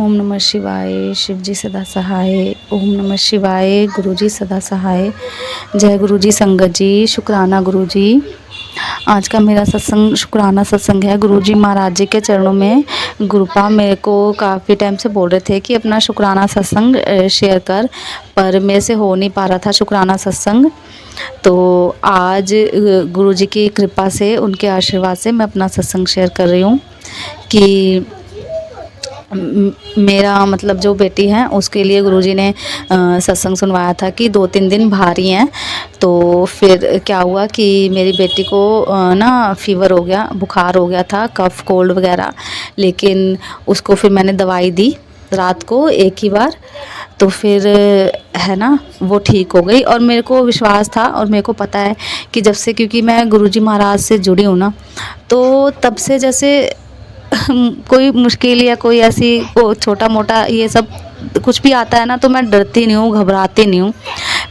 ओम नमः शिवाय। शिव जी सदा सहाय। ओम नमः शिवाय। गुरु जी सदा सहाय। जय गुरु जी। संगत जी, शुक्राना गुरु जी। आज का मेरा सत्संग शुक्राना सत्संग है। गुरु जी महाराज जी के चरणों में। गुरुपा मेरे को काफ़ी टाइम से बोल रहे थे कि अपना शुक्राना सत्संग शेयर कर, पर मेरे से हो नहीं पा रहा था शुक्राना सत्संग। तो आज गुरु जी की कृपा से, उनके आशीर्वाद से मैं अपना सत्संग शेयर कर रही हूँ कि मेरा मतलब जो बेटी है उसके लिए गुरुजी ने सत्संग सुनवाया था कि 2-3 दिन भारी हैं। तो फिर क्या हुआ कि मेरी बेटी को ना फीवर हो गया, बुखार हो गया था, कफ कोल्ड वगैरह। लेकिन उसको फिर मैंने दवाई दी रात को एक ही बार, तो फिर है ना वो ठीक हो गई। और मेरे को विश्वास था और मेरे को पता है कि जब से, क्योंकि मैं गुरुजी महाराज से जुड़ी हूँ ना, तो तब से जैसे कोई मुश्किल या कोई ऐसी छोटा मोटा ये सब कुछ भी आता है ना, तो मैं डरती नहीं हूँ, घबराती नहीं हूँ।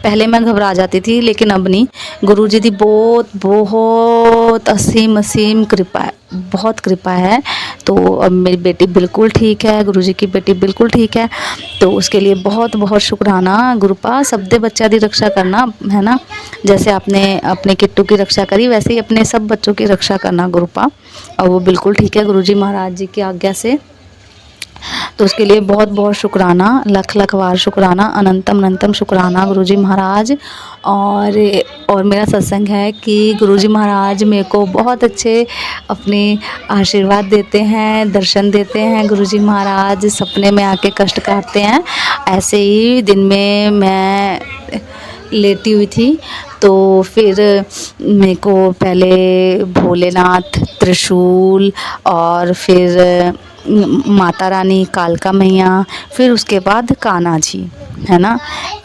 पहले मैं घबरा जाती थी लेकिन अब नहीं। गुरु जी की बहुत बहुत असीम कृपा है, बहुत कृपा है। तो अब मेरी बेटी बिल्कुल ठीक है, गुरु जी की बेटी बिल्कुल ठीक है। तो उसके लिए बहुत बहुत शुक्राना गुरुपा। सबदे बच्चा दी रक्षा करना, है ना। जैसे आपने अपने किट्टू की रक्षा करी, वैसे ही अपने सब बच्चों की रक्षा करना गुरुपा। और वो बिल्कुल ठीक है गुरु जी महाराज जी की आज्ञा से। तो उसके लिए बहुत बहुत शुक्राना, लख लख बार शुक्राना, अनंतम अनंतम शुक्राना गुरुजी महाराज। और मेरा सत्संग है कि गुरुजी महाराज मेरे को बहुत अच्छे अपने आशीर्वाद देते हैं, दर्शन देते हैं। गुरुजी महाराज सपने में आके कष्ट काटते हैं। ऐसे ही दिन में मैं लेटी हुई थी, तो फिर मेरे को पहले भोलेनाथ, त्रिशूल, और फिर माता रानी, कालका मैया, फिर उसके बाद कान्हा जी, है ना,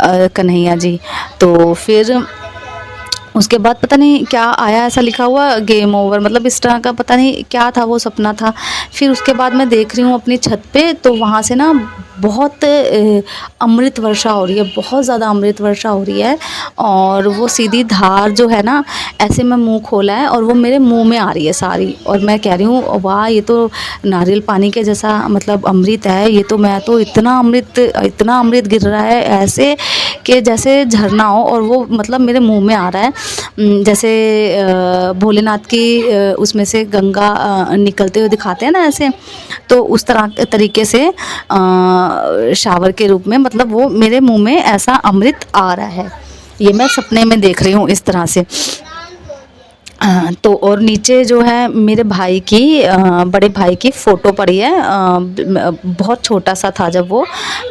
कन्हैया जी। तो फिर उसके बाद पता नहीं क्या आया, ऐसा लिखा हुआ गेम ओवर, मतलब इस तरह का पता नहीं क्या था, वो सपना था। फिर उसके बाद मैं देख रही हूँ अपनी छत पे, तो वहाँ से ना बहुत अमृत वर्षा हो रही है, बहुत ज़्यादा अमृत वर्षा हो रही है। और वो सीधी धार जो है ना, ऐसे मैं मुंह खोला है और वो मेरे मुंह में आ रही है सारी। और मैं कह रही हूँ वाह, ये तो नारियल पानी के जैसा मतलब अमृत है ये तो। मैं तो इतना अमृत गिर रहा है ऐसे कि जैसे झरना हो, और वो मतलब मेरे मुंह में आ रहा है। जैसे भोलेनाथ की उसमें से गंगा निकलते हुए दिखाते हैं ना ऐसे, तो उस तरह तरीके से शावर के रूप में, मतलब वो मेरे मुंह में ऐसा अमृत आ रहा है। ये मैं सपने में देख रही हूँ इस तरह से। तो और नीचे जो है मेरे भाई की, बड़े भाई की फ़ोटो पड़ी है। बहुत छोटा सा था जब वो,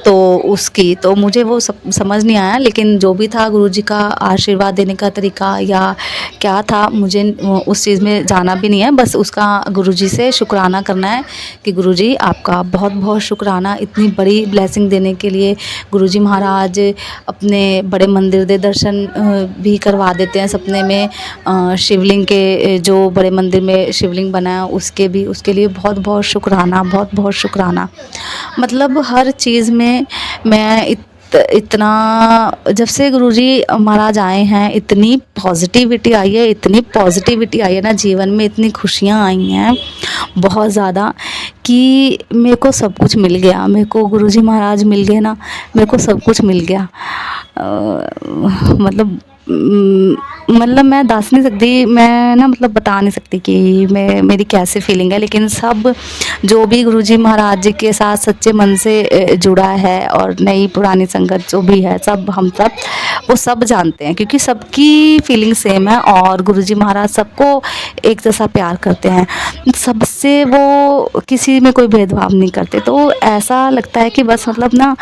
तो उसकी तो मुझे वो समझ नहीं आया, लेकिन जो भी था गुरुजी का आशीर्वाद देने का तरीका या क्या था, मुझे उस चीज़ में जाना भी नहीं है। बस उसका गुरुजी से शुक्राना करना है कि गुरुजी आपका बहुत बहुत शुक्राना, इतनी बड़ी ब्लेसिंग देने के लिए। गुरुजी महाराज अपने बड़े मंदिर दे दर्शन भी करवा देते हैं सपने में। शिवलिंग के, जो बड़े मंदिर में शिवलिंग बना है उसके लिए बहुत बहुत शुक्राना, बहुत बहुत शुक्राना। मतलब हर चीज़ में मैं इतना, जब से गुरुजी महाराज आए हैं इतनी पॉजिटिविटी आई है, इतनी पॉजिटिविटी आई है ना जीवन में, इतनी खुशियाँ आई हैं बहुत ज़्यादा कि मेरे को सब कुछ मिल गया। मेरे को गुरुजी महाराज मिल गए ना, मेरे को सब कुछ मिल गया। मतलब मैं दस नहीं सकती, मैं ना मतलब बता नहीं सकती कि मेरी कैसे फीलिंग है। लेकिन सब जो भी गुरुजी महाराज जी के साथ सच्चे मन से जुड़ा है, और नई पुरानी संगत जो भी है, सब हम सब वो सब जानते हैं, क्योंकि सबकी फीलिंग सेम है। और गुरुजी महाराज सबको एक जैसा प्यार करते हैं, सबसे वो किसी में कोई भेदभाव नहीं करते। तो ऐसा लगता है कि बस मतलब ना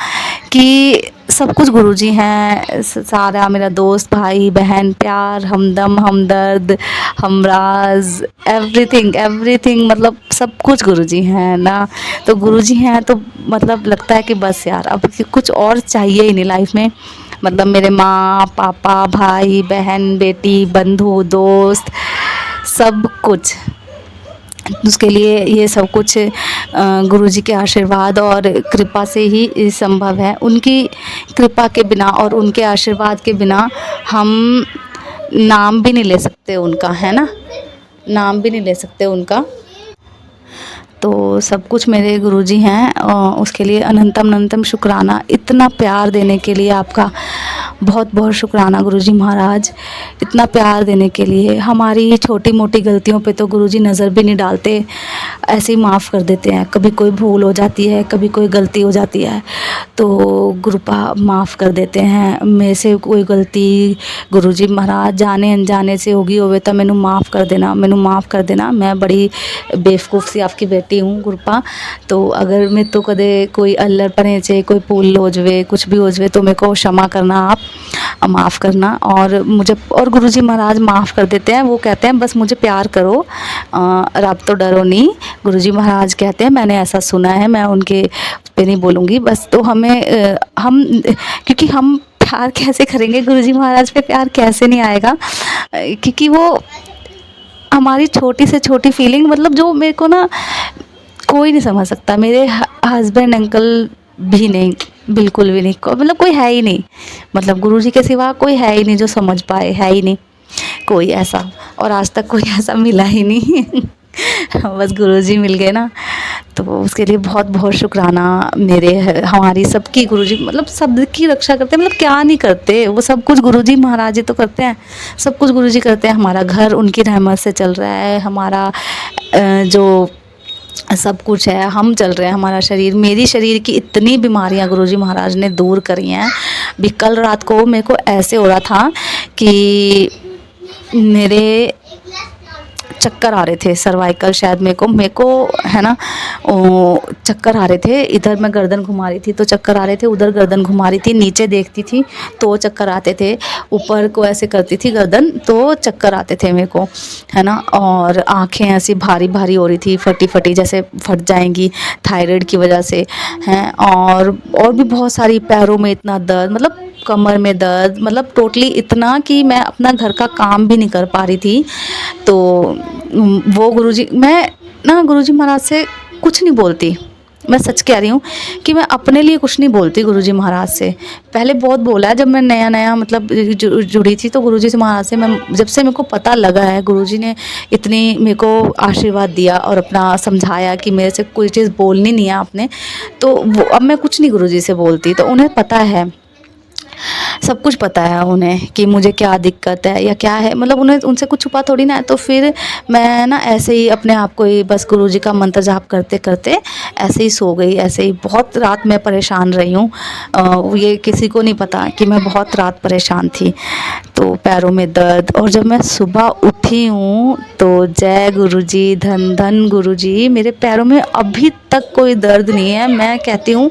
कि सब कुछ गुरुजी हैं। सारा मेरा दोस्त, भाई बहन, प्यार, हमदम, हमदर्द, हमराज, एवरीथिंग मतलब सब कुछ गुरुजी हैं ना। तो गुरुजी हैं तो मतलब लगता है कि बस यार अब कुछ और चाहिए ही नहीं लाइफ में। मतलब मेरे माँ पापा, भाई बहन, बेटी, बंधु, दोस्त, सब कुछ, उसके लिए ये सब कुछ गुरुजी के आशीर्वाद और कृपा से ही संभव है। उनकी कृपा के बिना और उनके आशीर्वाद के बिना हम नाम भी नहीं ले सकते उनका, है ना, नाम भी नहीं ले सकते उनका। तो सब कुछ मेरे गुरुजी हैं, उसके लिए अनंतम अनंतम शुक्राना। इतना प्यार देने के लिए आपका बहुत बहुत शुक्राना गुरुजी महाराज, इतना प्यार देने के लिए। हमारी छोटी मोटी गलतियों पे तो गुरुजी नज़र भी नहीं डालते, ऐसे ही माफ़ कर देते हैं। कभी कोई भूल हो जाती है, कभी कोई गलती हो जाती है तो गुरुपा माफ़ कर देते हैं। मेरे से कोई गलती गुरुजी महाराज जाने अनजाने से होगी होवे तो मैनू माफ़ कर देना, मैनू माफ़ कर देना। मैं बड़ी बेवकूफ़ सी आपकी बेटी हूँ गुरुपा, तो अगर मैं तो कदे कोई अल्लर पने से कोई भूल हो जाए, कुछ भी हो जाए तो मेरे को क्षमा करना, आप माफ़ करना। और मुझे और गुरुजी महाराज माफ़ कर देते हैं। वो कहते हैं बस मुझे प्यार करो, रब तो डरो नहीं, गुरुजी महाराज कहते हैं। मैंने ऐसा सुना है, मैं उनके पे नहीं बोलूँगी बस। तो हमें हम क्योंकि हम प्यार कैसे करेंगे, गुरुजी महाराज पे प्यार कैसे नहीं आएगा, क्योंकि वो हमारी छोटी से छोटी फीलिंग, मतलब जो मेरे को ना कोई नहीं समझ सकता, मेरे हस्बैंड अंकल भी नहीं, बिल्कुल भी नहीं, मतलब कोई है ही नहीं, मतलब गुरुजी के सिवा कोई है ही नहीं जो समझ पाए, है ही नहीं कोई ऐसा, और आज तक कोई ऐसा मिला ही नहीं बस गुरुजी मिल गए ना, तो उसके लिए बहुत बहुत शुक्राना। मेरे हमारी सबकी गुरुजी मतलब सबकी रक्षा करते हैं, मतलब क्या नहीं करते, वो सब कुछ गुरुजी महाराज ही तो करते हैं, सब कुछ गुरुजी करते हैं। हमारा घर उनकी रहमत से चल रहा है, हमारा जो सब कुछ है, हम चल रहे हैं, हमारा शरीर, मेरी शरीर की इतनी बीमारियां गुरुजी महाराज ने दूर करी हैं। भी कल रात को मेरे को ऐसे हो रहा था कि मेरे चक्कर आ रहे थे, सर्वाइकल शायद मेरे को है ना, चक्कर आ रहे थे। इधर मैं गर्दन घुमा रही थी तो चक्कर आ रहे थे, उधर गर्दन घुमा रही थी, नीचे देखती थी तो चक्कर आते थे, ऊपर को ऐसे करती थी गर्दन तो चक्कर आते थे मेरे को, है ना। और आंखें ऐसी भारी भारी हो रही थी, फटी फटी जैसे फट जाएंगी थायराइड की वजह से, हैं। और भी बहुत सारी, पैरों में इतना दर्द, मतलब कमर में दर्द, मतलब टोटली इतना कि मैं अपना घर का काम भी नहीं कर पा रही थी। तो वो गुरुजी, मैं ना गुरुजी महाराज से कुछ नहीं बोलती, मैं सच कह रही हूँ कि मैं अपने लिए कुछ नहीं बोलती गुरुजी महाराज से। पहले बहुत बोला है, जब मैं नया मतलब जुड़ी थी तो गुरुजी से महाराज से मैं, जब से मेरे को पता लगा है गुरुजी ने इतनी मेरे को आशीर्वाद दिया और अपना समझाया कि मेरे से कोई चीज़ बोलनी नहीं है आपने, तो वो अब मैं कुछ नहीं गुरुजी से बोलती। तो उन्हें पता है, सब कुछ पता है उन्हें कि मुझे क्या दिक्कत है या क्या है, मतलब उन्हें उनसे कुछ छुपा थोड़ी ना है। तो फिर मैं ना ऐसे ही अपने आप को ही बस गुरुजी का मंत्र जाप करते करते ऐसे ही सो गई, ऐसे ही बहुत रात मैं परेशान रही हूँ। ये किसी को नहीं पता कि मैं बहुत रात परेशान थी, तो पैरों में दर्द। और जब मैं सुबह उठी हूँ तो जय गुरुजी, धन धन गुरुजी, मेरे पैरों में अभी तक कोई दर्द नहीं है। मैं कहती हूँ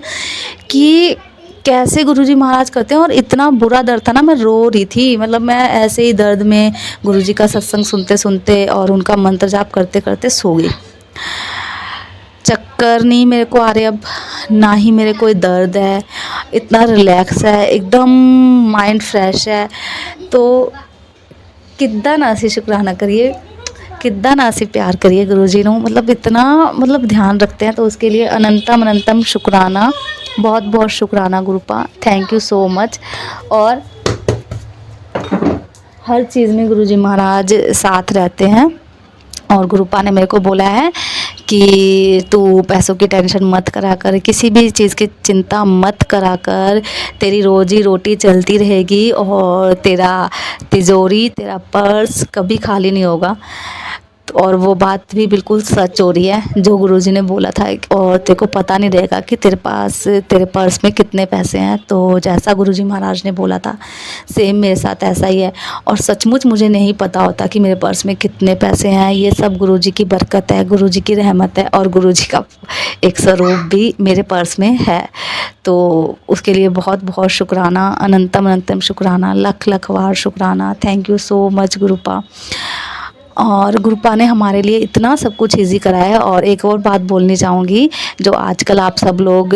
कि कैसे गुरुजी महाराज करते हैं, और इतना बुरा दर्द था ना, मैं रो रही थी, मतलब मैं ऐसे ही दर्द में गुरुजी का सत्संग सुनते सुनते और उनका मंत्र जाप करते करते सो गई। चक्कर नहीं मेरे को आ रहे अब, ना ही मेरे कोई दर्द है, इतना रिलैक्स है, एकदम माइंड फ्रेश है। तो किद्दा ना असी शुक्राना करिए, किद्दा ना असी प्यार करिए गुरुजी नू, मतलब इतना मतलब ध्यान रखते हैं। तो उसके लिए अनंतम अनंतम शुक्राना, बहुत बहुत शुक्राना गुरुपा, थैंक यू सो मच। और हर चीज़ में गुरुजी महाराज साथ रहते हैं। और गुरुपा ने मेरे को बोला है कि तू पैसों की टेंशन मत करा कर, किसी भी चीज़ की चिंता मत करा कर, तेरी रोजी रोटी चलती रहेगी और तेरा तिजोरी, तेरा पर्स कभी खाली नहीं होगा। और वो बात भी बिल्कुल सच हो रही है जो गुरुजी ने बोला था। और तेरे को पता नहीं रहेगा कि तेरे पास, तेरे पर्स में कितने पैसे हैं। तो जैसा गुरुजी महाराज ने बोला था सेम मेरे साथ ऐसा ही है। और सचमुच मुझे नहीं पता होता कि मेरे पर्स में कितने पैसे हैं, ये सब गुरुजी की बरकत है, गुरुजी की रहमत है, और गुरुजी का एक स्वरूप भी मेरे पर्स में है। तो उसके लिए बहुत बहुत शुक्राना, अनंतम अनंतम शुक्राना, लख लख बार शुक्राना, थैंक यू सो मच गुरुपा। और गुरुपा ने हमारे लिए इतना सब कुछ ईजी कराया है। और एक और बात बोलनी चाहूँगी, जो आजकल आप सब लोग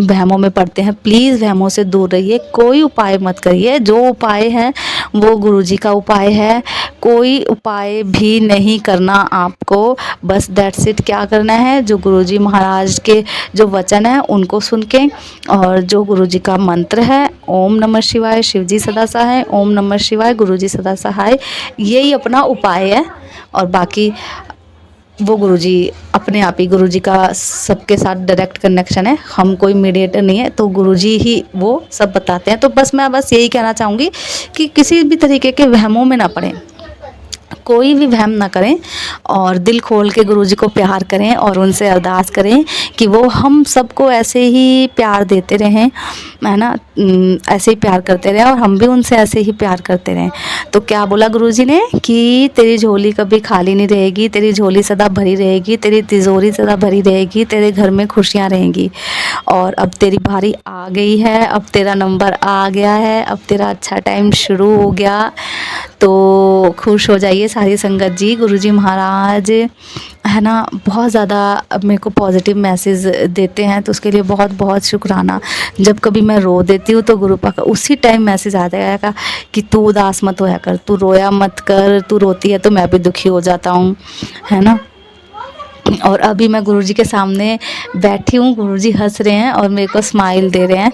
वहमों में पड़ते हैं, प्लीज़ वहमों से दूर रहिए, कोई उपाय मत करिए, जो उपाय है वो गुरुजी का उपाय है, कोई उपाय भी नहीं करना आपको, बस दैट्स इट। क्या करना है, जो गुरुजी महाराज के जो वचन है उनको सुन के, और जो गुरुजी का मंत्र है ओम नमः शिवाय, शिवजी सदा सहाय, ओम नमः शिवाय, गुरुजी सदा सहाय, यही अपना उपाय है। और बाकी वो गुरुजी अपने आप ही, गुरुजी का सबके साथ डायरेक्ट कनेक्शन है, हम कोई मीडिएटर नहीं है, तो गुरुजी ही वो सब बताते हैं। तो मैं बस यही कहना चाहूँगी कि किसी भी तरीके के वहमों में ना पड़ें, कोई भी वहम ना करें और दिल खोल के गुरुजी को प्यार करें और उनसे अरदास करें कि वो हम सबको ऐसे ही प्यार देते रहें, है ना, ऐसे ही प्यार करते रहें और हम भी उनसे ऐसे ही प्यार करते रहें। तो क्या बोला गुरुजी ने कि तेरी झोली कभी खाली नहीं रहेगी, तेरी झोली सदा भरी रहेगी, तेरी तिजोरी सदा भरी रहेगी, तेरे घर में खुशियाँ रहेंगी। और अब तेरी बारी आ गई है, अब तेरा नंबर आ गया है, अब तेरा अच्छा टाइम शुरू हो गया। तो खुश हो जाइए सारी संगत जी। गुरुजी महाराज, है ना, बहुत ज़्यादा अब मेरे को पॉजिटिव मैसेज देते हैं, तो उसके लिए बहुत बहुत शुक्राना। जब कभी मैं रो देती हूँ तो गुरुपा का उसी टाइम मैसेज आ जाएगा कि तू उदास मत होया कर, तू रोया मत कर, तू रोती है तो मैं भी दुखी हो जाता हूँ, है ना। और अभी मैं गुरुजी के सामने बैठी हूँ, गुरुजी हंस रहे हैं और मेरे को स्माइल दे रहे हैं,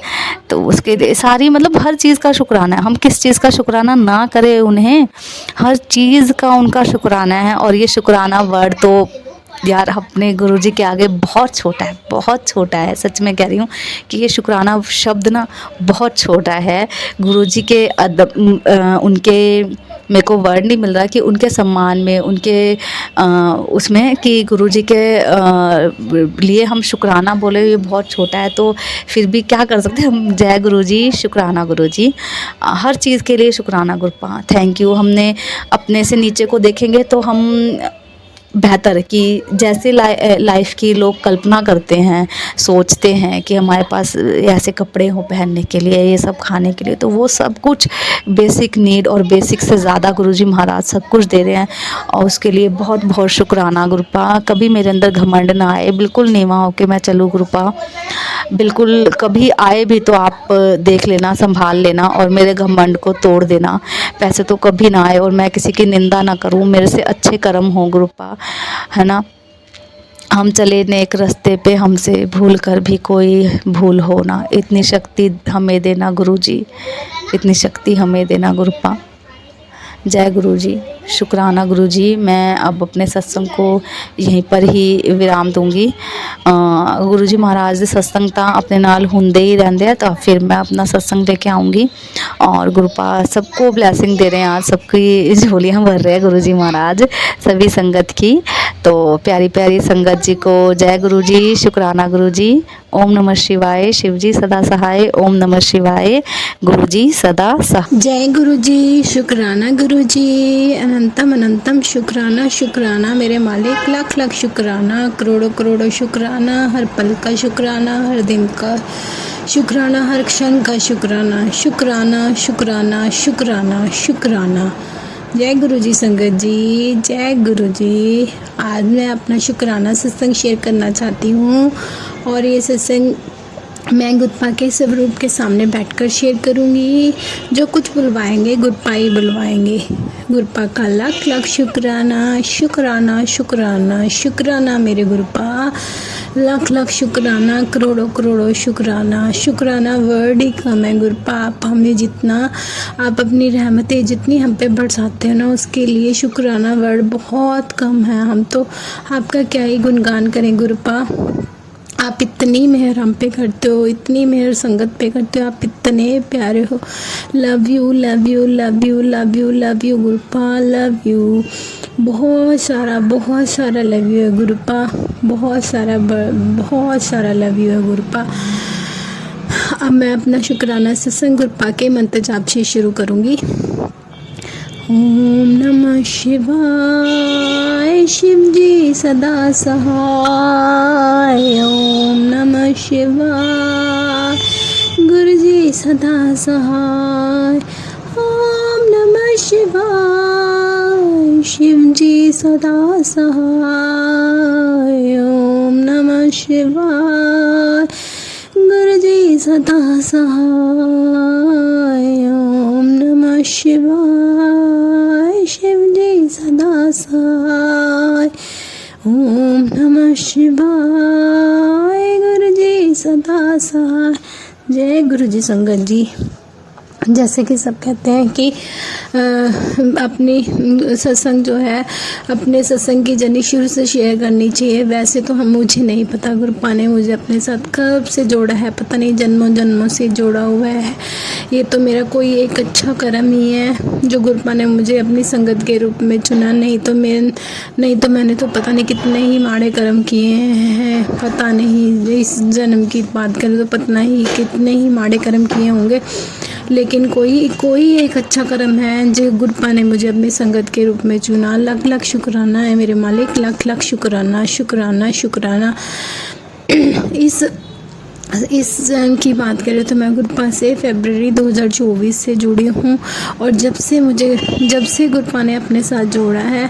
तो उसके लिए सारी मतलब हर चीज़ का शुक्राना है। हम किस चीज़ का शुक्राना ना करें उन्हें, हर चीज़ का उनका शुक्राना है। और ये शुक्राना वर्ड तो यार अपने गुरुजी के आगे बहुत छोटा है, बहुत छोटा है, सच में कह रही हूँ कि ये शुक्राना शब्द ना बहुत छोटा है। गुरुजी के उनके मेरे को वर्ड नहीं मिल रहा कि उनके सम्मान में, उनके उसमें कि गुरुजी के लिए हम शुक्राना बोले, ये बहुत छोटा है। तो फिर भी क्या कर सकते हैं हम, जय गुरुजी, शुक्राना गुरुजी, हर चीज़ के लिए शुक्राना गुरुपा, थैंक यू। हमने अपने से नीचे को देखेंगे तो हम बेहतर कि जैसे लाइफ की लोग कल्पना करते हैं, सोचते हैं कि हमारे पास ऐसे कपड़े हो पहनने के लिए, ये सब खाने के लिए, तो वो सब कुछ बेसिक नीड और बेसिक से ज़्यादा गुरुजी महाराज सब कुछ दे रहे हैं। और उसके लिए बहुत बहुत शुक्राना गुरुपा। कभी मेरे अंदर घमंड ना आए, बिल्कुल नीवा होके मैं चलूँ गुरुपा, बिल्कुल कभी आए भी तो आप देख लेना, संभाल लेना और मेरे घमंड को तोड़ देना। पैसे तो कभी ना आए और मैं किसी की निंदा ना करूं, मेरे से अच्छे कर्म हो गुरुपा, है ना। हम चले नेक रास्ते पे, हमसे भूल कर भी कोई भूल हो ना, इतनी शक्ति हमें देना गुरुजी, इतनी शक्ति हमें देना गुरुपा। जय गुरुजी, शुक्राना गुरुजी। मैं अब अपने सत्संग को यहीं पर ही विराम दूंगी। गुरुजी महाराज ਦੇ सत्संग ਤਾਂ अपने नाल ਹੁੰਦੇ ही रहंदे हैं, तो फिर मैं अपना सत्संग लेके आऊँगी। और गुरुपा सबको ब्लेसिंग दे रहे हैं, आज सबकी झोलियाँ भर रहे हैं गुरुजी महाराज सभी संगत की। तो प्यारी प्यारी संगत जी को जय गुरुजी, शुक्राना गुरुजी। ओम नमः शिवाय, शिवजी सदा सहाय। ओम नमः शिवाय, गुरुजी सदा सहाय। जय गुरुजी, शुक्राना गुरुजी, अनंतम अनंतम शुक्राना, शुक्राना मेरे मालिक, लाख लाख शुक्राना, करोड़ों करोड़ों शुक्राना, हर पल का शुक्राना, हर दिन का शुक्राना, हर क्षण का शुक्राना, शुक्राना शुक्राना शुक्राना शुक्राना। जय गुरुजी संगत जी, जय गुरुजी। आज मैं अपना शुक्राना सत्संग शेयर करना चाहती हूँ और ये सत्संग मैं गुरुपा के स्वरूप के सामने बैठकर शेयर करूँगी। जो कुछ बुलवाएंगे गुरुपा ही बुलवाएंगे। गुरुपा का लाख लाख शुक्राना, शुक्राना शुक्राना शुक्राना मेरे गुरुपा, लाख लाख शुक्राना, करोड़ों करोड़ों शुक्राना। शुक्राना वर्ड ही कम है गुरुपा, आप हमें जितना, आप अपनी रहमतें जितनी हम पे बरसाते हैं ना, उसके लिए शुक्राना वर्ड बहुत कम है। हम तो आपका क्या ही गुणगान करें गुरुपा। आप इतनी मेहर हम पे करते हो, इतनी मेहर संगत पे करते हो, आप इतने प्यारे हो। Love you love you love you love you love you गुरुपा, love you. बहुत सारा लव यू है गुरुपा, बहुत सारा लव यू है गुरुपा। अब मैं अपना शुक्राना सत्संग गुरुपा के मंत्र जाप से शुरू करूँगी। ओम नमः शिवाय, शिव जी सदा सहाय। ओम नमः शिवाय, गुरु जी सदा सहाय। ओम नमः शिवाय, शिव जी सदा सहाय। ओम नमः शिवाय, गुरु जी सदा सहाय। ओम नमः शिवाय, शिव जी सदा सहाय। ओम नमः शिवाय, गुरु जी सदा सहाय। जय गुरु जी संगत जी। जैसे कि सब कहते हैं कि अपनी सत्संग जो है अपने सत्संग की जर्नी शुरू से शेयर करनी चाहिए। वैसे तो मुझे नहीं पता, गुरुपा ने मुझे अपने साथ कब से जोड़ा है, पता नहीं जन्मों जन्मों से जोड़ा हुआ है। ये तो मेरा कोई एक अच्छा कर्म ही है जो गुरुपा ने मुझे अपनी संगत के रूप में चुना। नहीं तो मैंने तो पता नहीं कितने ही माड़े कर्म किए हैं, पता नहीं इस जन्म की बात करें तो पता नहीं कितने ही माड़े कर्म किए होंगे, लेकिन कोई एक अच्छा कर्म है जो गुरुपा ने मुझे अपनी संगत के रूप में चुना। लाख लाख शुक्राना है मेरे मालिक, लाख लाख शुक्राना शुक्राना शुक्राना। इस जन्म की बात करें तो मैं गुरुपा से फरवरी 2024 से जुड़ी हूँ, और जब से गुरुपा ने अपने साथ जोड़ा है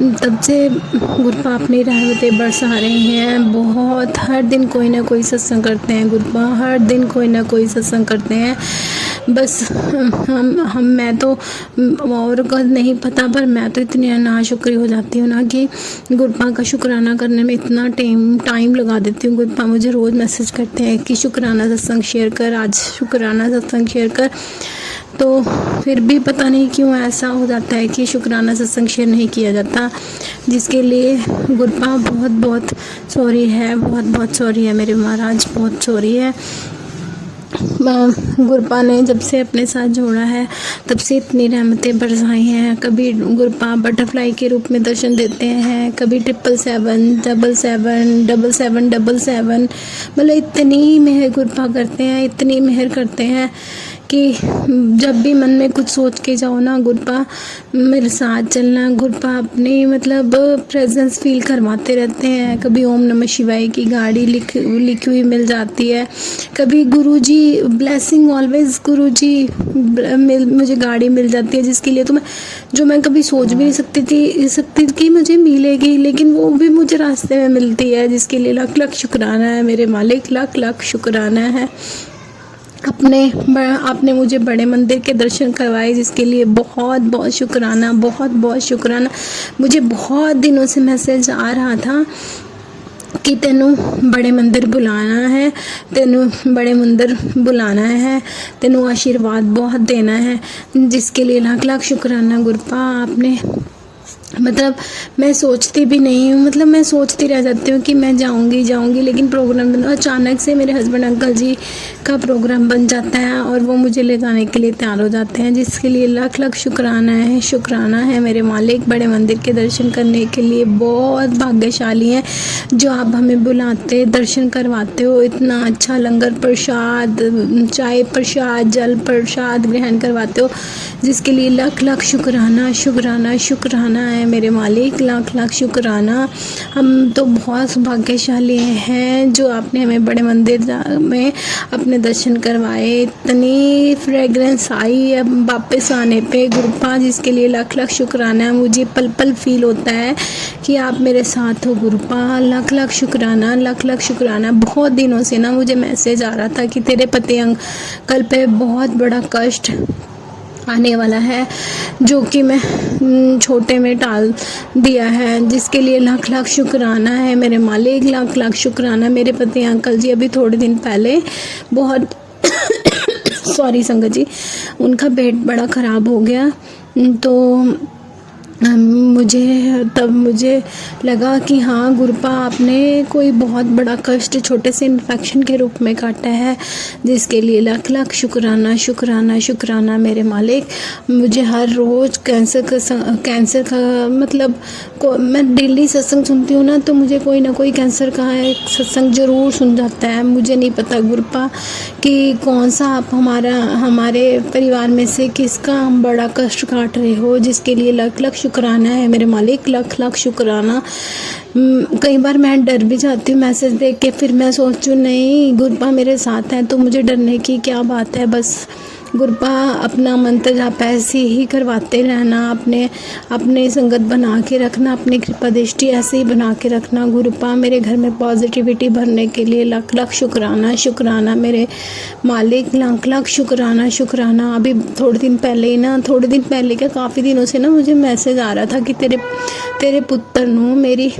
तब से गुरुपा अपनी रहमतें बरसा रहे हैं। बहुत हर दिन कोई ना कोई सत्संग करते हैं गुरुपा, हर दिन कोई ना कोई सत्संग करते हैं। बस मैं तो और का नहीं पता, पर मैं तो इतनी नाशुक्री हो जाती हूँ ना कि गुरुपा का शुक्राना करने में इतना टाइम लगा देती हूँ। गुरुपा मुझे रोज़ मैसेज करते हैं कि शुक्राना सत्संग शेयर कर, आज शुक्राना सत्संग शेयर कर, तो फिर भी पता नहीं क्यों ऐसा हो जाता है कि शुक्राना सत्संग शेयर नहीं किया जाता, जिसके लिए गुरुपा बहुत बहुत सॉरी है, बहुत बहुत सॉरी है मेरे महाराज, बहुत सॉरी है। गुरुपा ने जब से अपने साथ जोड़ा है तब से इतनी रहमतें बरसाई हैं। कभी गुरुपा बटरफ्लाई के रूप में दर्शन देते हैं, कभी 777 777 मतलब इतनी मेहर गुरुपा करते हैं, इतनी मेहर करते हैं कि जब भी मन में कुछ सोच के जाओ ना, गुरुपा मेरे साथ चलना, गुरुपा अपनी मतलब प्रेजेंस फील करवाते रहते हैं। कभी ओम नमः शिवाय की गाड़ी लिखी हुई मिल जाती है, कभी गुरुजी ब्लेसिंग ऑलवेज गुरुजी मुझे गाड़ी मिल जाती है, जिसके लिए तो मैं कभी सोच भी नहीं सकती कि मुझे मिलेगी, लेकिन वो भी मुझे रास्ते में मिलती है, जिसके लिए लाख लाख शुक्राना है मेरे मालिक, लाख लाख शुक्राना है। आपने मुझे बड़े मंदिर के दर्शन करवाए, जिसके लिए बहुत बहुत शुक्राना, बहुत बहुत शुक्राना। मुझे बहुत दिनों से मैसेज आ रहा था कि तेनू बड़े मंदिर बुलाना है, तेनू आशीर्वाद बहुत देना है, जिसके लिए लाख लाख शुक्राना गुरुपा। आपने मतलब मैं सोचती भी नहीं हूँ, मतलब मैं सोचती रह जाती हूँ कि मैं जाऊँगी, लेकिन प्रोग्राम अचानक से मेरे हस्बैंड अंकल जी का प्रोग्राम बन जाता है और वो मुझे ले जाने के लिए तैयार हो जाते हैं, जिसके लिए लाख लाख शुक्राना है मेरे मालिक। बड़े मंदिर के दर्शन करने के लिए बहुत भाग्यशाली हैं जो आप हमें बुलाते, दर्शन करवाते हो, इतना अच्छा लंगर प्रसाद, चाय प्रसाद, जल प्रसाद ग्रहण करवाते हो, जिसके लिए लाख लाख शुक्राना है मेरे मालिक, लाख लाख शुक्राना। हम तो बहुत भाग्यशाली हैं जो आपने हमें बड़े मंदिर में अपने दर्शन करवाए, इतनी फ्रेगरेंस आई अब वापस आने पे गुरुपा, जिसके लिए लाख लाख शुक्राना। मुझे पल पल फील होता है कि आप मेरे साथ हो गुरुपा, लाख लाख शुक्राना, लाख लाख शुक्राना। बहुत दिनों से ना मुझे मैसेज आ रहा था कि तेरे पति अंकल पे बहुत बड़ा कष्ट आने वाला है, जो कि मैं छोटे में टाल दिया है, जिसके लिए लाख लाख शुक्राना है मेरे मालिक, लाख लाख शुक्राना। मेरे पति अंकल जी अभी थोड़े दिन पहले बहुत सॉरी संगत जी, उनका पेट बड़ा ख़राब हो गया, तो मुझे लगा कि हाँ गुरुपा आपने कोई बहुत बड़ा कष्ट छोटे से इन्फेक्शन के रूप में काटा है, जिसके लिए लाख लाख शुक्राना मेरे मालिक। मुझे हर रोज़ कैंसर का मतलब मैं डेली सत्संग सुनती हूँ ना, तो मुझे कोई ना कोई कैंसर का एक सत्संग ज़रूर सुन जाता है। मुझे नहीं पता गुरुपा कि कौन सा आप हमारे परिवार में से किसका बड़ा कष्ट काट रहे हो, जिसके लिए लाख लाख शुक्राना है मेरे मालिक, लाख लाख शुक्राना। कई बार मैं डर भी जाती हूँ मैसेज देख के, फिर मैं सोचूँ नहीं गुरुपा मेरे साथ हैं तो मुझे डरने की क्या बात है। बस गुरुपा अपना मंत्र जाप ऐसे ही करवाते रहना, अपने संगत बना के रखना, अपनी कृपा दृष्टि ऐसे ही बना के रखना। गुरुपा मेरे घर में पॉजिटिविटी भरने के लिए लाख लाख शुक्राना मेरे मालिक, लाख लाख शुक्राना। अभी थोड़े दिन पहले क्या काफ़ी दिनों से ना मुझे मैसेज आ रहा था कि तेरे पुत्र नू मेरी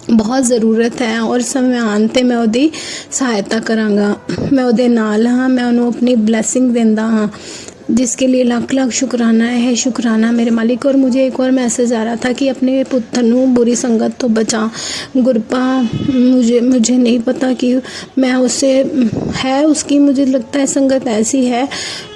बहुत ज़रूरत है और समय आते मैं ਉਹਦੀ सहायता करांगा, मैं ਉਹਦੇ ਨਾਲ हाँ, मैं ਉਹਨੂੰ अपनी ब्लैसिंग देंदा हाँ। जिसके लिए लाख लाख शुक्राना है, शुक्राना मेरे मालिक। और मुझे एक और मैसेज आ रहा था कि अपने पुत्र नू बुरी संगत तो बचा गुरपा। मुझे नहीं पता कि मैं उससे है उसकी, मुझे लगता है संगत ऐसी है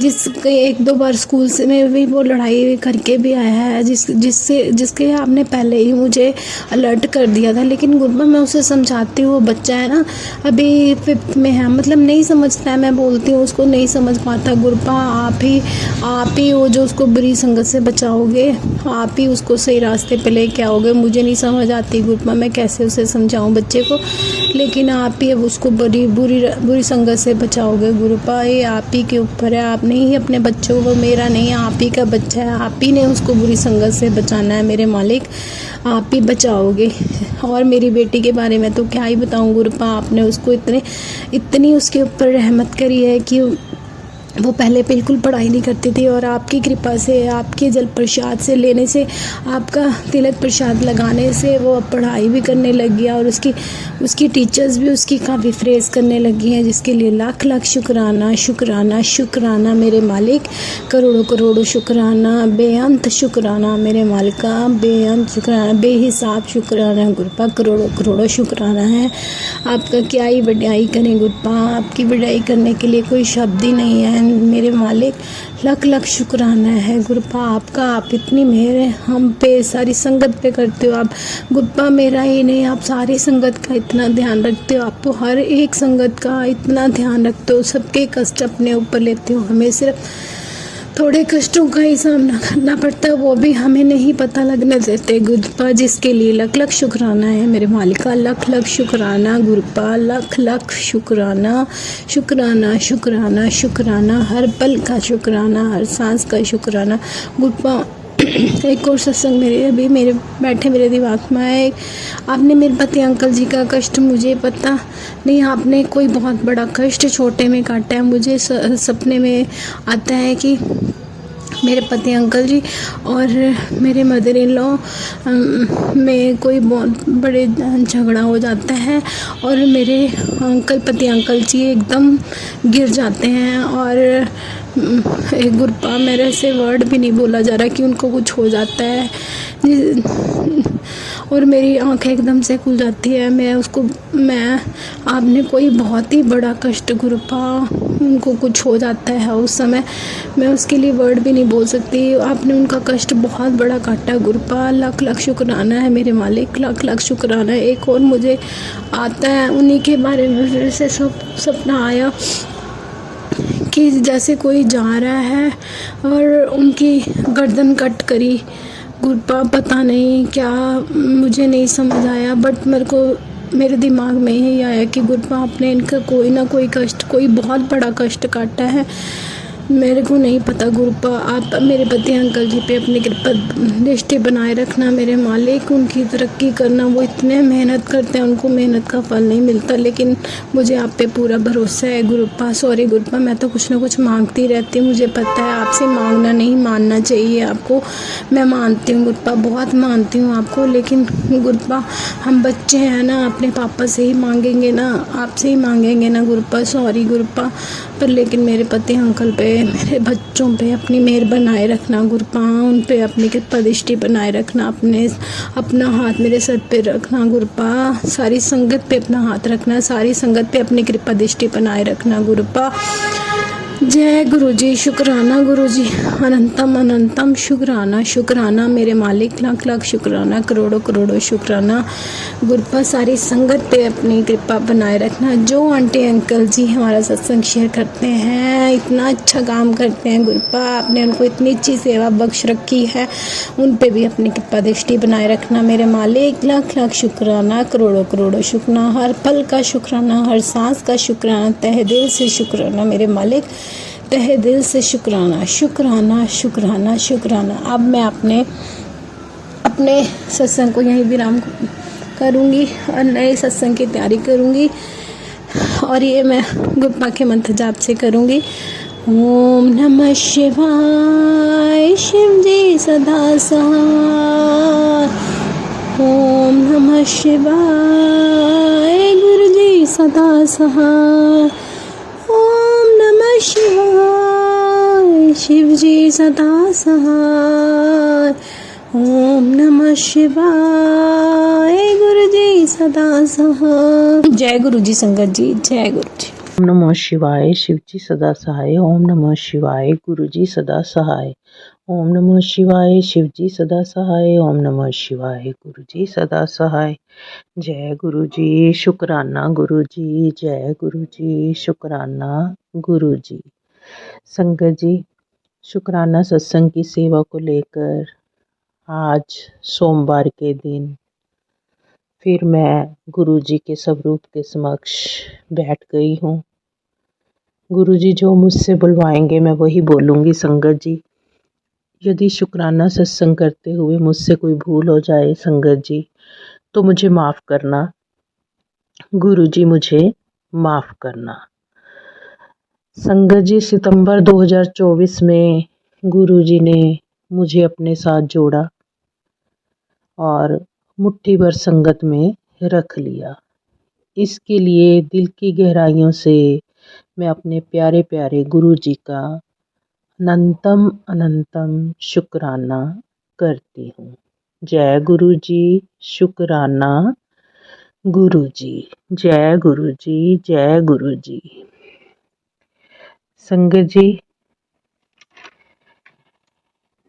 जिसके एक दो बार स्कूल से में भी वो लड़ाई करके भी आया है, जिसके आपने पहले ही मुझे अलर्ट कर दिया था। लेकिन गुरपा मैं उसे समझाती हूँ, वो बच्चा है ना, अभी 5th में है, मतलब नहीं समझता है। मैं बोलती हूँ उसको, नहीं समझ पाता। गुरपा आप ही वो जो उसको बुरी संगत से बचाओगे, आप ही उसको सही रास्ते पे लेके आओगे। मुझे नहीं समझ आती गुरपा, मैं कैसे उसे समझाऊं बच्चे को, लेकिन आप ही अब उसको बुरी संगत से बचाओगे गुरपा। ये आप ही के ऊपर है, आप नहीं ही अपने बच्चों को, मेरा नहीं, आप ही का बच्चा है, आप ही ने उसको बुरी संगत से बचाना है मेरे मालिक, आप ही बचाओगे। और मेरी बेटी के बारे में तो क्या ही बताऊं गुरपा, आपने उसको इतनी उसके ऊपर रहमत करी है कि वो पहले बिल्कुल पढ़ाई नहीं करती थी, और आपकी कृपा से, आपके जल प्रसाद से लेने से, आपका तिलक प्रसाद लगाने से वो अब पढ़ाई भी करने लग गया, और उसकी टीचर्स भी उसकी काफ़ी फ्रेज करने लगी हैं, जिसके लिए लाख लाख शुक्राना, शुक्राना, शुक्राना मेरे मालिक। करोड़ों करोड़ों शुक्राना, बेअंत शुक्राना मेरे मालिका, बेअंत शुक्राना, बेहिसाब शुक्राना गुरपा, करोड़ों करोड़ों शुक्राना है। आपका क्या ही बढ़ाई करें गुरपा, आपकी बढ़ाई करने के लिए कोई शब्द ही नहीं है मेरे मालिक। लाख लाख शुक्राना है गुरपा आपका, आप इतनी मेहर है हम पे, सारी संगत पे करते हो आप गुरपा, मेरा ही नहीं, आप सारी संगत का इतना ध्यान रखते हो, आप तो हर एक संगत का इतना ध्यान रखते हो, सबके कष्ट अपने ऊपर लेते हो। हमें सिर्फ थोड़े कष्टों का ही सामना करना पड़ता है, वो भी हमें नहीं पता लगने देते गुरपा, जिसके लिए लाख लाख शुक्राना है मेरे मालिका, लाख लाख शुक्राना गुरपा, लाख लाख शुक्राना, शुक्राना शुक्राना शुक्राना, हर पल का शुक्राना, हर सांस का शुक्राना गुरपा। एक और सत्संग मेरे बैठे मेरे दिमाग में आए, आपने मेरे पति अंकल जी का कष्ट, मुझे पता नहीं आपने कोई बहुत बड़ा कष्ट छोटे में काटा है। मुझे सपने में आता है कि मेरे पति अंकल जी और मेरे मदर इन लॉ में कोई बहुत बड़े झगड़ा हो जाता है, और मेरे पति अंकल जी एकदम गिर जाते हैं, और एक गुरपा मेरे से वर्ड भी नहीं बोला जा रहा कि उनको कुछ हो जाता है, और मेरी आंखें एकदम से खुल जाती है। आपने कोई बहुत ही बड़ा कष्ट गुरपा, उनको कुछ हो जाता है उस समय, मैं उसके लिए वर्ड भी नहीं बोल सकती। आपने उनका कष्ट बहुत बड़ा काटा गुरपा, लाख लाख शुक्राना है मेरे मालिक, लाख लाख शुक्राना है। एक और मुझे आता है उन्हीं के बारे में, फिर से सपना आया कि जैसे कोई जा रहा है और उनकी गर्दन कट करी गुरपा, पता नहीं क्या, मुझे नहीं समझ आया, बट मेरे दिमाग में यही आया कि गुरपा आपने इनका कोई ना कोई कष्ट, कोई बहुत बड़ा कष्ट काटा है। मेरे को नहीं पता गुरपा, आप मेरे पति अंकल जी पे अपनी कृपा दृष्टि बनाए रखना मेरे मालिक, उनकी तरक्की करना। वो इतने मेहनत करते हैं, उनको मेहनत का फल नहीं मिलता, लेकिन मुझे आप पे पूरा भरोसा है गुरपा। सॉरी गुरपा, मैं तो कुछ ना कुछ मांगती रहती हूँ, मुझे पता है आपसे मांगना नहीं, मानना चाहिए आपको। मैं मानती हूँ गुरपा, बहुत मानती हूँ आपको, लेकिन गुरपा हम बच्चे हैं ना, अपने पापा से ही मांगेंगे ना, आपसे ही मांगेंगे ना गुरपा। सॉरी गुरपा, पर लेकिन मेरे पति अंकल पे, मेरे बच्चों पे अपनी मेहर बनाए रखना गुरपा, उन पे अपनी कृपा दृष्टि बनाए रखना, अपना हाथ मेरे सर पे रखना गुरपा, सारी संगत पे अपना हाथ रखना, सारी संगत पे अपनी कृपा दृष्टि बनाए रखना गुरपा। जय गुरु जी, शुक्राना गुरु जी, अनंतम अनंतम शुक्राना, शुक्राना मेरे मालिक, लाख लाख शुक्राना, करोड़ों करोड़ों शुक्राना गुरपा। सारी संगत पे अपनी कृपा बनाए रखना। जो आंटी अंकल जी हमारा सत्संग शेयर करते हैं, इतना अच्छा काम करते हैं गुरपा, आपने उनको इतनी अच्छी सेवा बख्श रखी है, उन पे भी अपनी कृपा दृष्टि बनाए रखना मेरे मालिक, लाख लाख शुक्राना, करोड़ों करोड़ों शुक्राना, हर पल का शुक्राना, हर सांस का शुक्राना, तहे दिल से शुक्राना मेरे मालिक, तहे दिल से शुक्राना, शुक्राना शुक्राना शुक्राना। अब मैं अपने सत्संग को यहीं विराम करूँगी और नए सत्संग की तैयारी करूँगी, और ये मैं गुरपा के मंत्र जाप से करूँगी। ओम नमः शिवाय, शिव जी सदा सहाय। ओम नमः शिवाय, गुरु जी सदा सहाय। ओम नमः शिवाय, शिव सदा सहाय। ओम नमः शिवाय, गुरु जी सदा सहाय। जय गुरु जी संगत जी, जय गुरु जी। ओम नमः शिवाय, शिव जी सदा सहाय। ओम नमः शिवाय, गुरु जी सदा सहाय। ओम नमः शिवाय, शिव जी सदा सहाय। ओम नमः शिवाय, गुरु जी सदा सहाय। जय गुरु जी, शुक्राना गुरु जी, जय गुरु जी, शुक्राना गुरु जी। संगत जी, शुक्राना सत्संग की सेवा को लेकर आज सोमवार के दिन फिर मैं गुरु जी के स्वरूप के समक्ष बैठ गई हूँ। गुरु जी जो मुझसे बुलवाएंगे मैं वही बोलूँगी। संगत जी, यदि शुक्राना सत्संग करते हुए मुझसे कोई भूल हो जाए संगत जी, तो मुझे माफ़ करना। गुरु जी मुझे माफ़ करना। संगत जी, सितंबर 2024 में गुरु जी ने मुझे अपने साथ जोड़ा और मुट्ठी भर संगत में रख लिया। इसके लिए दिल की गहराइयों से मैं अपने प्यारे प्यारे गुरु जी का अनंतम अनंतम शुक्राना करती हूँ। जय गुरु जी, शुक्राना गुरु जी, जय गुरु जी, जय गुरु जी। संगत जी,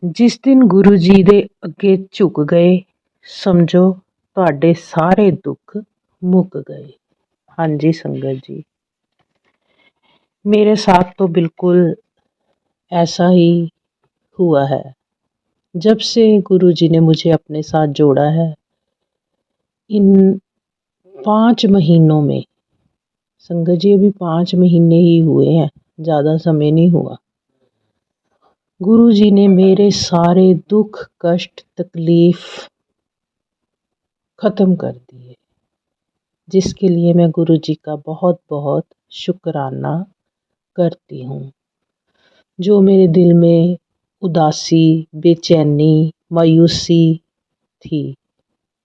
जिस दिन गुरु जी दे अगे झुक गए समझो तुहाडे सारे दुख मुक गए। हाँ जी संगत जी, मेरे साथ तो बिल्कुल ऐसा ही हुआ है। जब से गुरु जी ने मुझे अपने साथ जोड़ा है, इन 5 महीनों में, संगत जी अभी 5 महीने ही हुए हैं, ज़्यादा समय नहीं हुआ, गुरु जी ने मेरे सारे दुख कष्ट तकलीफ़ ख़त्म कर दिए, जिसके लिए मैं गुरु जी का बहुत बहुत शुक्राना करती हूँ। जो मेरे दिल में उदासी, बेचैनी, मायूसी थी,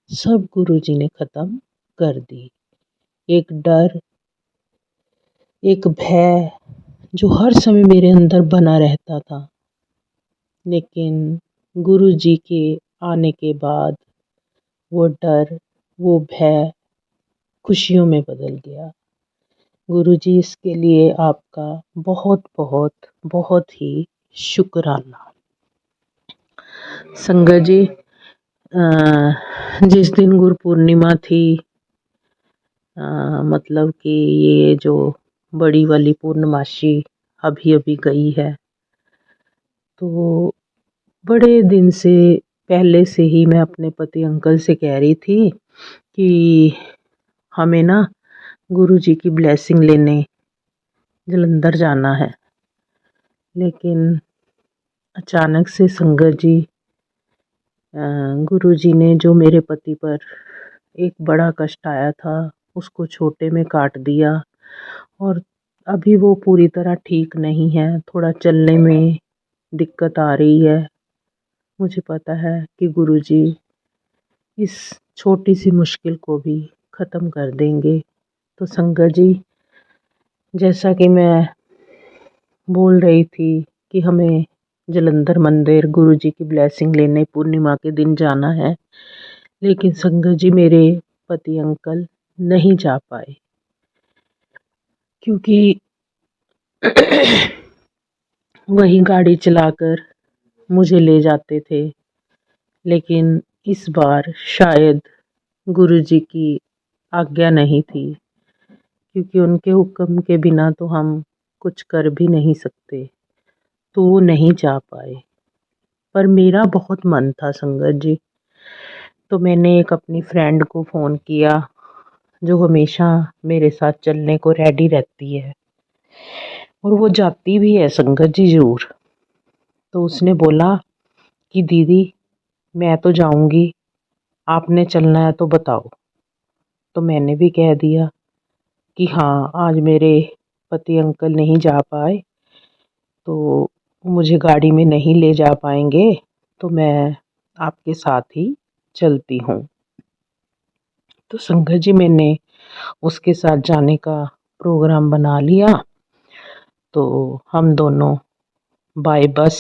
सब गुरु जी ने ख़त्म कर दी। एक डर, एक भय जो हर समय मेरे अंदर बना रहता था, लेकिन गुरु जी के आने के बाद वो डर, वो भय खुशियों में बदल गया। गुरु जी, इसके लिए आपका बहुत बहुत बहुत ही शुक्राना। संगत जी, जिस दिन गुरु पूर्णिमा थी, मतलब कि ये जो बड़ी वाली पूर्णमासी अभी अभी गई है, तो बड़े दिन से पहले से ही मैं अपने पति अंकल से कह रही थी कि हमें ना गुरु जी की ब्लेसिंग लेने जलंधर जाना है। लेकिन अचानक से संगत जी, गुरु जी ने जो मेरे पति पर एक बड़ा कष्ट आया था उसको छोटे में काट दिया और अभी वो पूरी तरह ठीक नहीं है, थोड़ा चलने में दिक्कत आ रही है। मुझे पता है कि गुरु जी इस छोटी सी मुश्किल को भी ख़त्म कर देंगे। तो संगत जी, जैसा कि मैं बोल रही थी कि हमें जलंधर मंदिर गुरु जी की ब्लेसिंग लेने पूर्णिमा के दिन जाना है, लेकिन संगत जी मेरे पति अंकल नहीं जा पाए क्योंकि वही गाड़ी चलाकर मुझे ले जाते थे। लेकिन इस बार शायद गुरु जी की आज्ञा नहीं थी, क्योंकि उनके हुक्म के बिना तो हम कुछ कर भी नहीं सकते, तो वो नहीं जा पाए। पर मेरा बहुत मन था संगत जी, तो मैंने एक अपनी फ्रेंड को फ़ोन किया जो हमेशा मेरे साथ चलने को रेडी रहती है और वो जाती भी है संगत जी ज़रूर। तो उसने बोला कि दीदी मैं तो जाऊंगी, आपने चलना है तो बताओ। तो मैंने भी कह दिया कि हाँ, आज मेरे पति अंकल नहीं जा पाए तो मुझे गाड़ी में नहीं ले जा पाएंगे, तो मैं आपके साथ ही चलती हूँ। तो संगत जी, मैंने उसके साथ जाने का प्रोग्राम बना लिया। तो हम दोनों बाय बस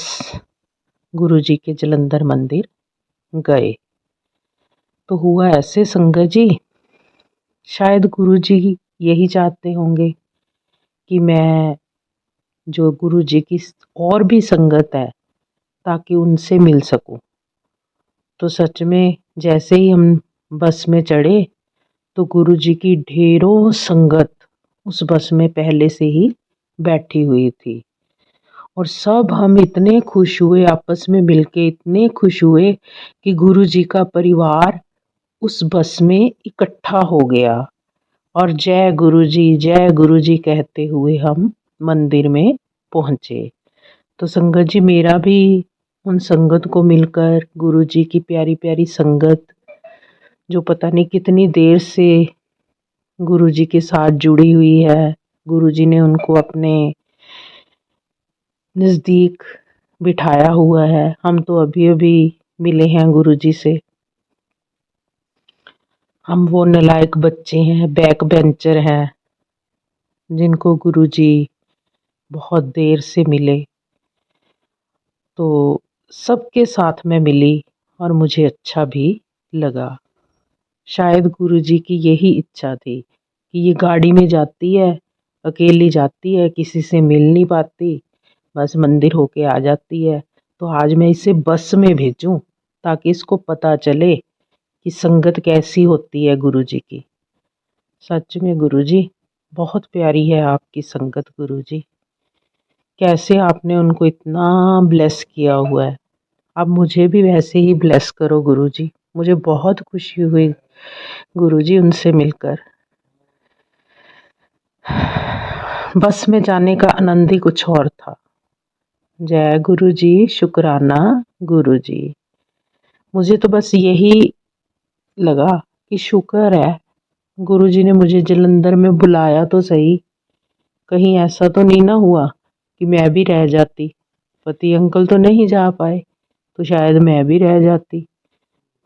गुरुजी के जलंधर मंदिर गए। तो हुआ ऐसे संगत जी, शायद गुरुजी यही चाहते होंगे कि मैं जो गुरुजी की और भी संगत है ताकि उनसे मिल सकूं। तो सच में जैसे ही हम बस में चढ़े तो गुरुजी की ढेरों संगत उस बस में पहले से ही बैठी हुई थी और सब हम इतने खुश हुए, आपस में मिलके इतने खुश हुए कि गुरुजी का परिवार उस बस में इकट्ठा हो गया और जय गुरुजी कहते हुए हम मंदिर में पहुंचे। तो संगत जी, मेरा भी उन संगत को मिलकर, गुरुजी की प्यारी प्यारी संगत जो पता नहीं कितनी देर से गुरुजी के साथ जुड़ी हुई है, गुरुजी ने उनको अपने नज़दीक बिठाया हुआ है। हम तो अभी अभी मिले हैं गुरुजी से। हम वो नालायक बच्चे हैं, बैक बेंचर हैं, जिनको गुरुजी बहुत देर से मिले। तो सबके साथ में मिली और मुझे अच्छा भी लगा। शायद गुरुजी की यही इच्छा थी कि ये गाड़ी में जाती है, अकेली जाती है, किसी से मिल नहीं पाती, बस मंदिर होके आ जाती है। तो आज मैं इसे बस में भेजूं ताकि इसको पता चले कि संगत कैसी होती है गुरुजी की। सच में गुरुजी, बहुत प्यारी है आपकी संगत गुरुजी। कैसे आपने उनको इतना ब्लेस किया हुआ है। अब मुझे भी वैसे ही ब्लेस करो गुरुजी। मुझे बहुत खुशी हुई गुरुजी उनसे मिलकर। बस में जाने का आनंद ही कुछ और था। जय गुरुजी, शुक्राना गुरुजी। मुझे तो बस यही लगा कि शुक्र है गुरुजी ने मुझे जलंधर में बुलाया तो सही, कहीं ऐसा तो नहीं ना हुआ कि मैं भी रह जाती। पति अंकल तो नहीं जा पाए तो शायद मैं भी रह जाती,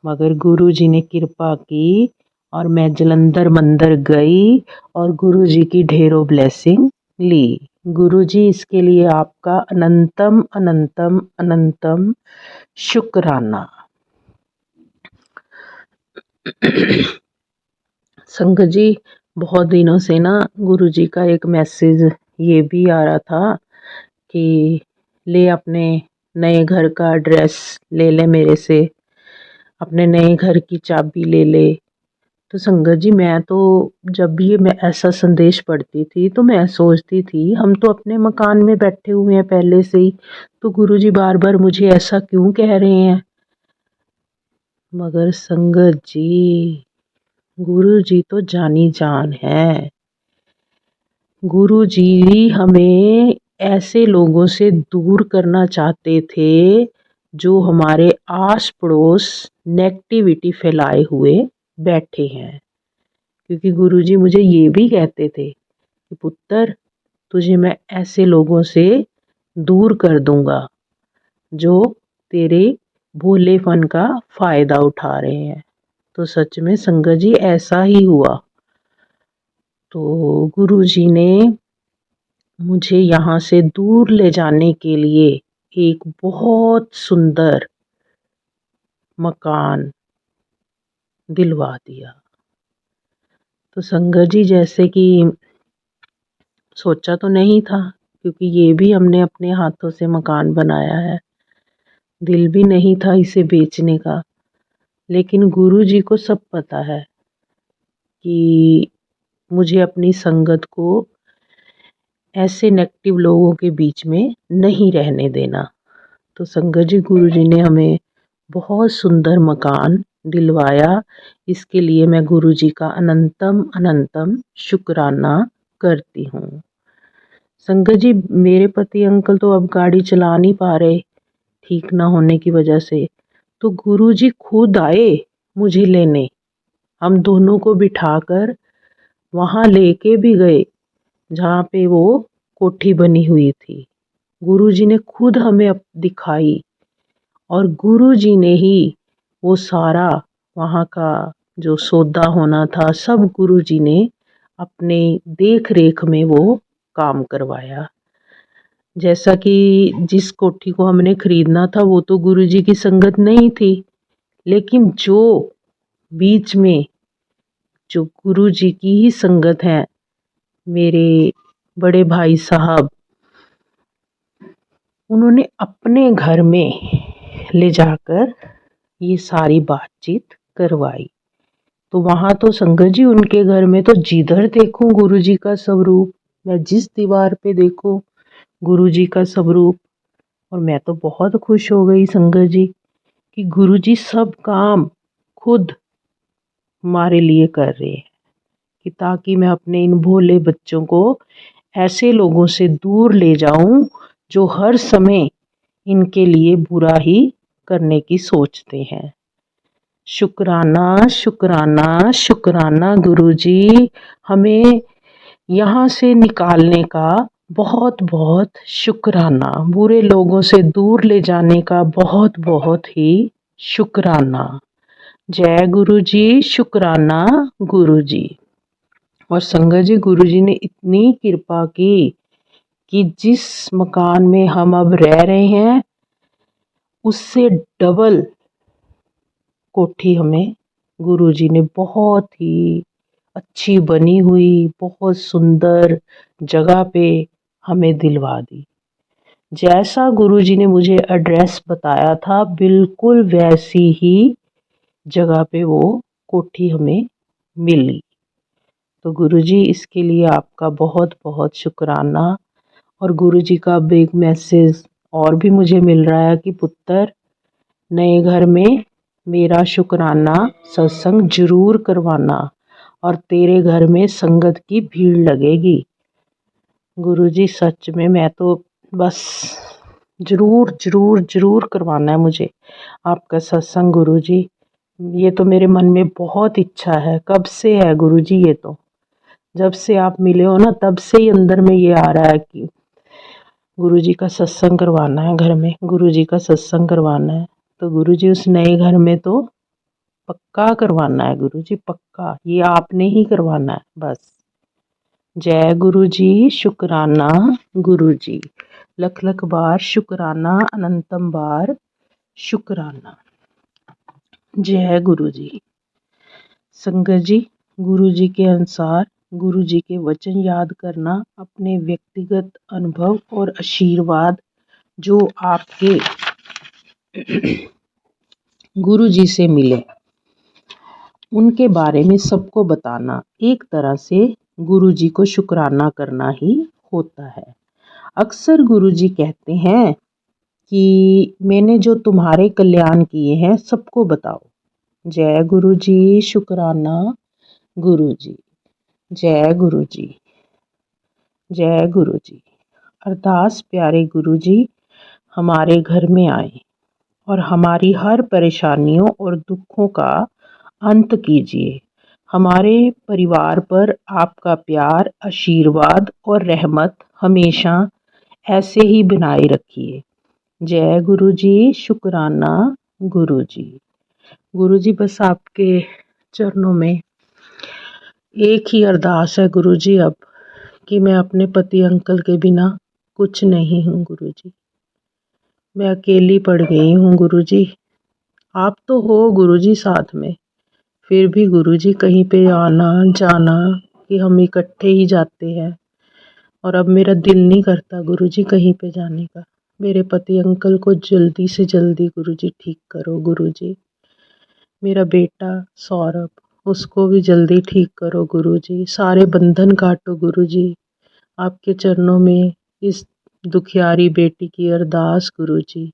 मगर गुरुजी ने कृपा की और मैं जलंधर मंदिर गई और गुरुजी की ढेरों ब्लेसिंग ली। गुरुजी, इसके लिए आपका अनंतम अनंतम अनंतम शुक्राना। संगत जी, बहुत दिनों से ना गुरुजी का एक मैसेज ये भी आ रहा था कि ले अपने नए घर का एड्रेस ले ले मेरे से, अपने नए घर की चाबी ले ले। तो संगत जी, मैं तो जब भी मैं ऐसा संदेश पढ़ती थी तो मैं सोचती थी हम तो अपने मकान में बैठे हुए हैं पहले से ही, तो गुरुजी बार बार मुझे ऐसा क्यों कह रहे हैं। मगर संगत जी, गुरुजी तो जानी जान है। गुरुजी हमें ऐसे लोगों से दूर करना चाहते थे जो हमारे आस पड़ोस नेगेटिविटी फैलाए हुए बैठे हैं। क्योंकि गुरुजी मुझे ये भी कहते थे कि पुत्र, तुझे मैं ऐसे लोगों से दूर कर दूंगा जो तेरे भोलेपन का फ़ायदा उठा रहे हैं। तो सच में संगत जी ऐसा ही हुआ। तो गुरुजी ने मुझे यहाँ से दूर ले जाने के लिए एक बहुत सुंदर मकान दिलवा दिया। तो संगत जी, जैसे कि सोचा तो नहीं था, क्योंकि ये भी हमने अपने हाथों से मकान बनाया है, दिल भी नहीं था इसे बेचने का। लेकिन गुरुजी को सब पता है कि मुझे अपनी संगत को ऐसे नेगेटिव लोगों के बीच में नहीं रहने देना। तो संगत जी, गुरुजी ने हमें बहुत सुंदर मकान दिलवाया। इसके लिए मैं गुरुजी का अनंतम अनंतम शुक्राना करती हूँ। संगत जी, मेरे पति अंकल तो अब गाड़ी चला नहीं पा रहे ठीक ना होने की वजह से, तो गुरुजी खुद आए मुझे लेने। हम दोनों को बिठाकर वहाँ लेके भी गए जहाँ पे वो कोठी बनी हुई थी। गुरुजी ने खुद हमें दिखाई और गुरुजी ने ही वो सारा वहाँ का जो सौदा होना था सब गुरुजी ने अपने देख रेख में वो काम करवाया। जैसा कि जिस कोठी को हमने खरीदना था वो तो गुरुजी की संगत नहीं थी, लेकिन जो बीच में जो गुरुजी की ही संगत है, मेरे बड़े भाई साहब, उन्होंने अपने घर में ले जाकर ये सारी बातचीत करवाई। तो वहाँ तो संगत जी उनके घर में तो जिधर देखूं गुरुजी का स्वरूप, मैं जिस दीवार पे देखूं गुरुजी का स्वरूप। और मैं तो बहुत खुश हो गई संगत जी कि गुरुजी सब काम खुद हमारे लिए कर रहे हैं, कि ताकि मैं अपने इन भोले बच्चों को ऐसे लोगों से दूर ले जाऊं जो हर समय इनके लिए बुरा ही करने की सोचते हैं। शुक्राना शुक्राना शुक्राना गुरुजी, हमें यहाँ से निकालने का बहुत बहुत शुक्राना, बुरे लोगों से दूर ले जाने का बहुत बहुत ही शुक्राना। जय गुरुजी, शुक्राना गुरुजी। और संगत जी गुरुजी ने इतनी कृपा की कि जिस मकान में हम अब रह रहे हैं उससे डबल कोठी हमें गुरुजी ने बहुत ही अच्छी बनी हुई, बहुत सुंदर जगह पे हमें दिलवा दी। जैसा गुरुजी ने मुझे एड्रेस बताया था बिल्कुल वैसी ही जगह पे वो कोठी हमें मिली। तो गुरुजी इसके लिए आपका बहुत बहुत शुक्राना। और गुरुजी का अब एक मैसेज और भी मुझे मिल रहा है कि पुत्र, नए घर में मेरा शुक्राना सत्संग जरूर करवाना और तेरे घर में संगत की भीड़ लगेगी। गुरुजी सच में मैं तो बस जरूर जरूर जरूर करवाना है मुझे आपका सत्संग गुरुजी। ये तो मेरे मन में बहुत इच्छा है, कब से है गुरुजी, ये तो जब से आप मिले हो ना तब से ही अंदर में ये आ रहा है कि गुरुजी का सत्संग करवाना है, घर में गुरुजी का सत्संग करवाना है। तो गुरुजी उस नए घर में तो पक्का करवाना है गुरुजी, पक्का, ये आपने ही करवाना है बस। जय गुरुजी, शुक्राना गुरुजी, लख लख बार शुक्राना, अनंतम बार शुक्राना। जय गुरुजी। संगत जी गुरुजी के अनुसार गुरुजी के वचन याद करना, अपने व्यक्तिगत अनुभव और आशीर्वाद जो आपके गुरुजी से मिले उनके बारे में सबको बताना, एक तरह से गुरुजी को शुक्राना करना ही होता है। अक्सर गुरुजी कहते हैं कि मैंने जो तुम्हारे कल्याण किए हैं सबको बताओ। जय गुरुजी, शुक्राना गुरुजी। जय गुरुजी, जय गुरुजी। अरदास प्यारे गुरुजी हमारे घर में आए और हमारी हर परेशानियों और दुखों का अंत कीजिए। हमारे परिवार पर आपका प्यार, आशीर्वाद और रहमत हमेशा ऐसे ही बनाए रखिए। जय गुरुजी, शुक्राना गुरुजी। गुरुजी बस आपके चरणों में एक ही अरदास है गुरुजी अब, कि मैं अपने पति अंकल के बिना कुछ नहीं हूँ गुरुजी, मैं अकेली पड़ गई हूँ गुरुजी। आप तो हो गुरुजी साथ में, फिर भी गुरुजी कहीं पे आना जाना कि हम इकट्ठे ही जाते हैं, और अब मेरा दिल नहीं करता गुरुजी कहीं पे जाने का। मेरे पति अंकल को जल्दी से जल्दी गुरुजी ठीक करो गुरुजी। मेरा बेटा सौरभ, उसको भी जल्दी ठीक करो गुरुजी। सारे बंधन काटो गुरुजी। आपके चरणों में इस दुखियारी बेटी की अरदास गुरुजी,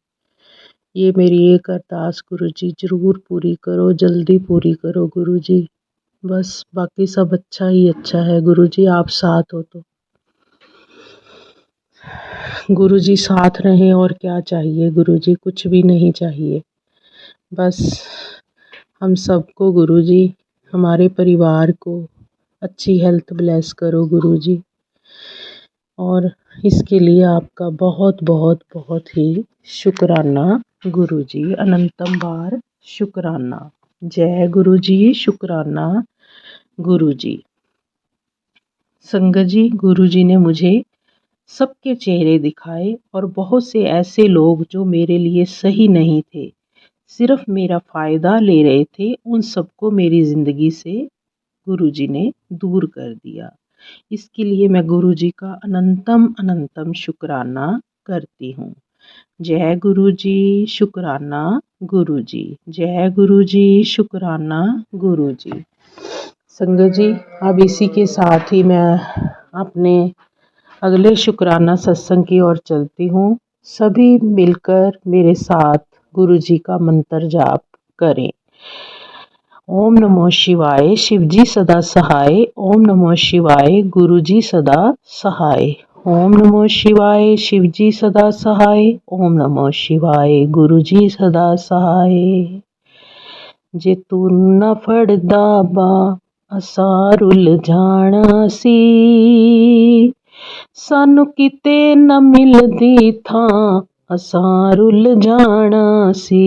ये मेरी एक अरदास गुरुजी ज़रूर पूरी करो, जल्दी पूरी करो गुरुजी। बस बाकी सब अच्छा ही अच्छा है गुरुजी, आप साथ हो तो। गुरुजी साथ रहें और क्या चाहिए गुरुजी, कुछ भी नहीं चाहिए। बस हम सबको गुरुजी, हमारे परिवार को अच्छी हेल्थ ब्लेस करो गुरुजी। और इसके लिए आपका बहुत बहुत बहुत ही शुक्राना गुरुजी, अनंतम बार शुक्राना। जय गुरुजी, शुक्राना गुरुजी। संगत जी गुरुजी ने मुझे सबके चेहरे दिखाए और बहुत से ऐसे लोग जो मेरे लिए सही नहीं थे, सिर्फ मेरा फ़ायदा ले रहे थे, उन सबको मेरी ज़िंदगी से गुरुजी ने दूर कर दिया। इसके लिए मैं गुरुजी का अनंतम अनंतम शुक्राना करती हूँ। जय गुरुजी, शुक्राना गुरुजी। जय गुरुजी, शुक्राना गुरुजी। संगत जी, अब इसी के साथ ही मैं अपने अगले शुक्राना सत्संग की ओर चलती हूँ। सभी मिलकर मेरे साथ गुरुजी का मंत्र जाप करें। ओम नमो शिवाय, शिवजी सदा सहाय। ओम नमो शिवाय, गुरुजी सदा सहाय। ओम नमो शिवाय, शिवजी सदा सहाय। ओम नमो शिवाय, गुरुजी सदा सहाय। जे तू न फड़दा बा असां रुल जाना सी, सानू किते न मिलदी थां असां रुल जाना सी।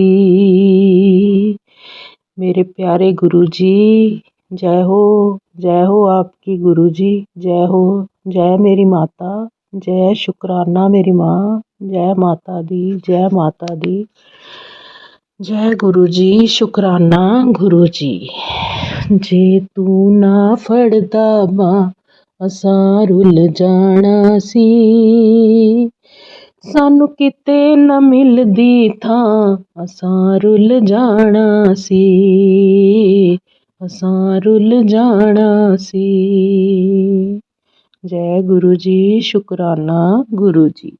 मेरे प्यारे गुरुजी, जय हो आपकी गुरुजी, जय हो। जय मेरी माता, जय शुक्राना मेरी माँ, जय माता दी, जय माता दी। जय गुरुजी, शुक्राना गुरुजी। जे तू ना फड़दा बा असां रुल जाना सी, सानू किते न मिलदी थां असां रुल जाना सी, असां रुल जाना सी। जय गुरुजी, शुक्राना गुरुजी।